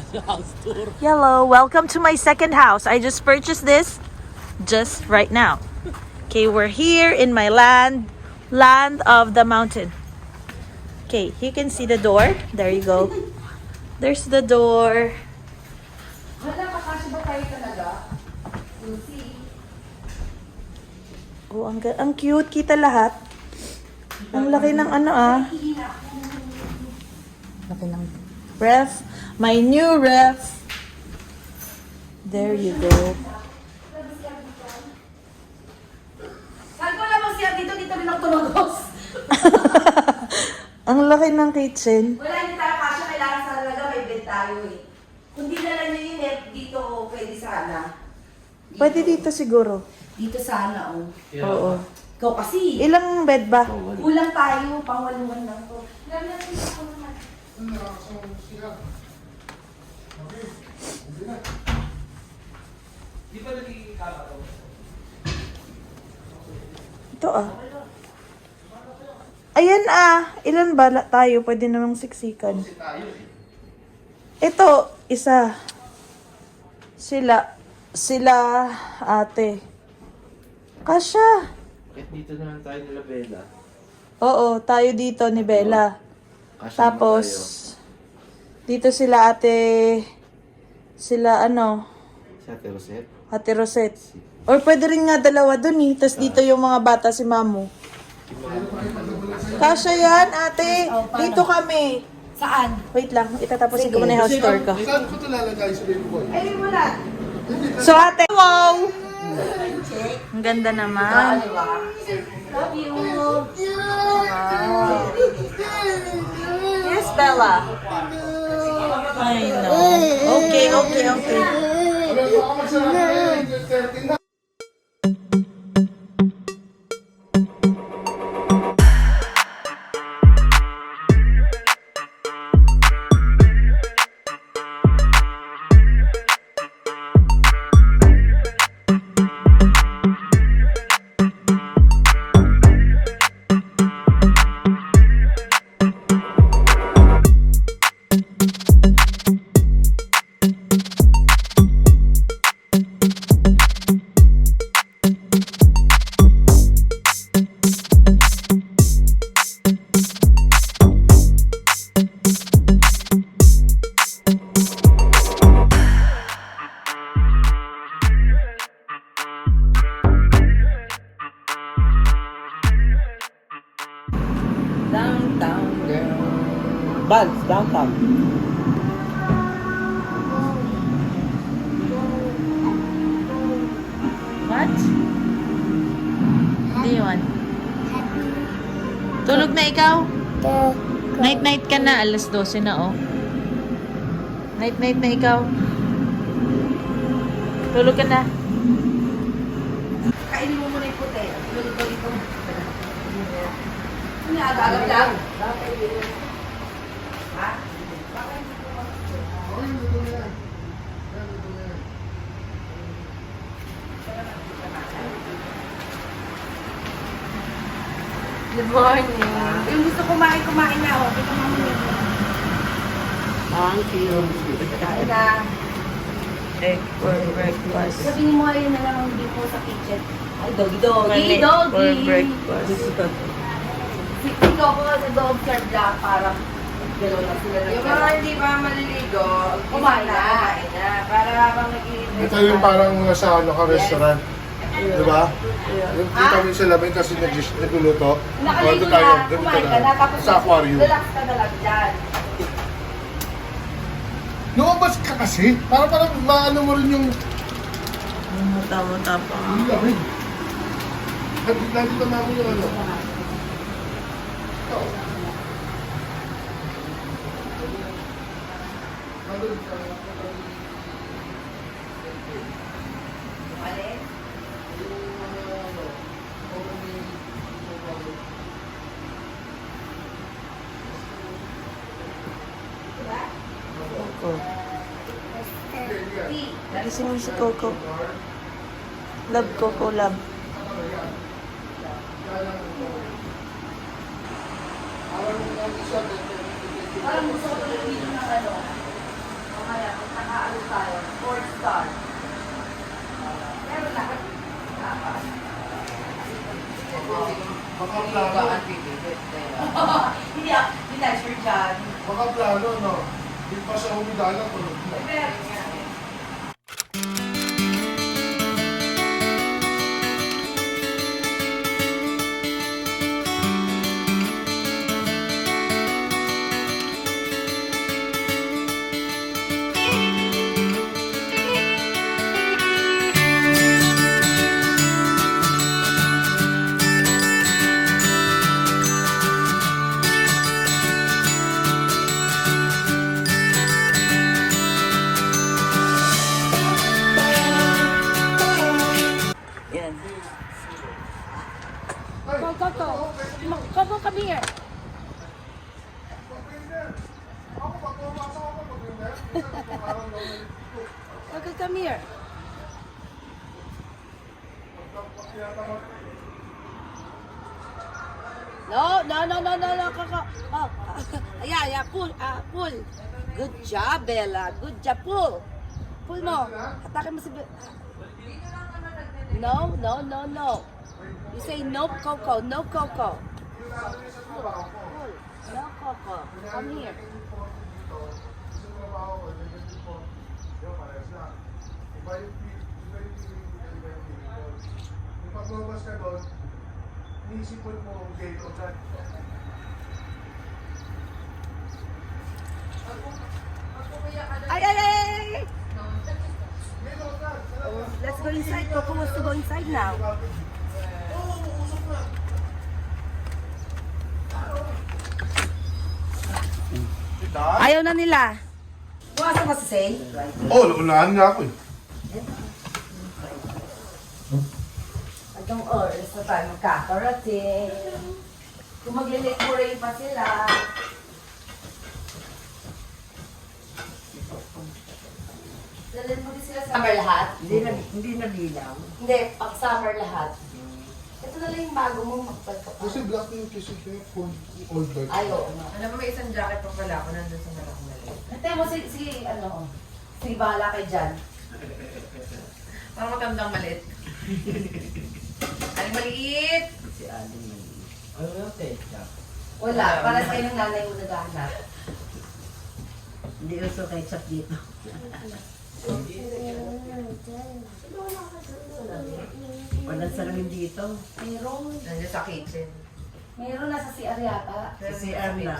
House tour. Hello, welcome to my second house. I just purchased this just right now. Okay, we're here in my land of the mountain. Okay, you can see the door. There you go. There's the door. Wala, kakasya ba tayo talaga? We'll see. Oh, ang cute. Kita lahat. Ang laki ng ano Laki ng ref. My new ref. There you go. Saan ko naman siya? Dito rin ako tumagos. Ang laki ng kitchen. Wala, hindi tayo kasya. Kailangan sana talaga may bed tayo eh. Kung di na lang nyo yung net, dito pwede sana. Pwede dito siguro. Dito sana, oh. Oo. Ikaw kasi. Ilang bed ba? Kulang tayo, pangwaluhan lang to. Di ba nagiging kama to? Ito Ayan Ilan ba tayo? Pwede namang siksikan. Ito, isa. Sila, ate. Kasha. Kahit dito na lang tayo nila Bella. Oo, tayo dito ni Bella. Kasya Tapos, dito sila ate, sila Si Ate Rosette. Ate Rosette. Or pwede rin nga dalawa dun Tapos dito yung mga bata si Mamu. Kasha yan, ate. Dito kami. Saan? Wait lang, itatapusin ko muna yung house tour ko. Saan ko ito lalagay sa baby boy? Ay, wala. So ate, wow! Ang ganda naman. Love you. Yes, Bella. I know. Okay. Ano baka magsarap na yun? 13 na. Downtown girl. Buds, downtown. What? Do you want? Tulog na ikaw? Night ka na, alas 12 na Night na ikaw. Tulog ka na. Kainin mo muna yung puti. Tulog ko dito. Ano agad lang? Ha? Good morning. Yung gusto kumain na ako. Ito mamaya. Thank you. Kain na. Egg for breakfast. Sabihin mo ayun na lang ang dito sa kitchen. Ay, doggy. Mali for breakfast. Ikaw ko nag-observe lang, parang gano'n lang sila. Yung mga hindi pa maliligo, Kumain na. Para habang nag-iintay. Ito yung parang nasa restaurant. Diba? Yung kita mo yung sa labay kasi nagluluto. Nakaligo Ito tayo, na, ganito kumain ka na, tapos sa aquarium. relax ka na lang dyan. Lumabas ka kasi. Parang maano mo rin yung Muta-muta pa. lamig. Nandito namin yung ano. Coco. Gising mo si Coco. Love Coco, love. Parang gusto ko talaga dito ng ano. mamaya, kung nakaalo tayo, 4 star. Pero lahat, dapat. Baka Maligo plano. ang bibigit. Hindi ako, hindi na sure dyan. Baka plano, no? Hindi pa siya humidala. Pero Pero nga eh. Yan. Coco, come here. ako, pag pumasok ako, mag-winner. Coco, come here. No, Coco. Oh, yeah, pull, pull. Good job, Bella. Good job, pull. Pull mo. Atake mo si Bella. No. You say no, Coco. No, Coco. Pull. No, Coco. Come here. Pag lumabas ka doon, inisipon mo ang gate o dyan. Ay. Oh, let's go inside. Coco wants to go inside now. Ayaw na nila. Pumasok ba si Say? Oh, naunahan nga ako eh. Anong oras na tayo magkakarating? Kung maglilikuray pa sila. Dalhin mo din sila sa summer lahat? Hindi na bilang. Hindi, pag summer lahat. Ito na lang yung bago mo magpagkapal. Kasi black yung kasi kaya full old black. Ay, oo. Alam mo, may isang jacket pa pala ako nandun sa malaki maliit. Ate mo si Bala kay Jan. Parang matandang maliit. Aling maliit! Si Aling maliit. Ano yung techa? Wala, para sa ng nanay mo naghahanap. Hindi uso ketchup dito. Walang salamin dito. Mayroon. Nandiyan sa kitchen. Mayroon nasa CR yata. Sa CR na.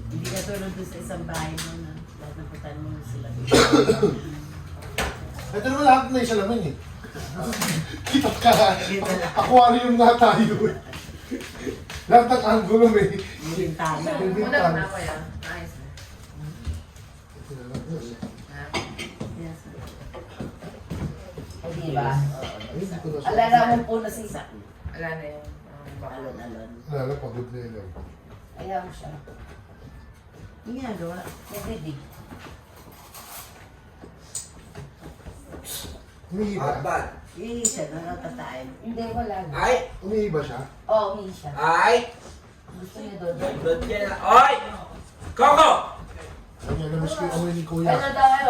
Hindi ka tulad doon sa isang bahay mo na lahat ng putan mo sila. Ito naman lahat na yung salamin eh. Kita ka. Aquarium nga tayo eh. Lahat ng angulo may Bintana. may Una bintana. na ko yan. Nice. Yes. O diba? Hindi ko na siya. Alala mo po na si Isa. Wala na yung baklo. Alon-alon. Lala, pagod na yun. Ayaw mo siya. Yung ginagawa. Nagdidig. Umiiba. Bad. Eh, siya nakatatain. Hindi, wala na. Ay! Umiiba siya. Oo, umihi siya. Ay! Gusto niya doon. Doon ka na. Oy! Coco! Kanya na miss ko yung amoy ni Kuya. Ano daw?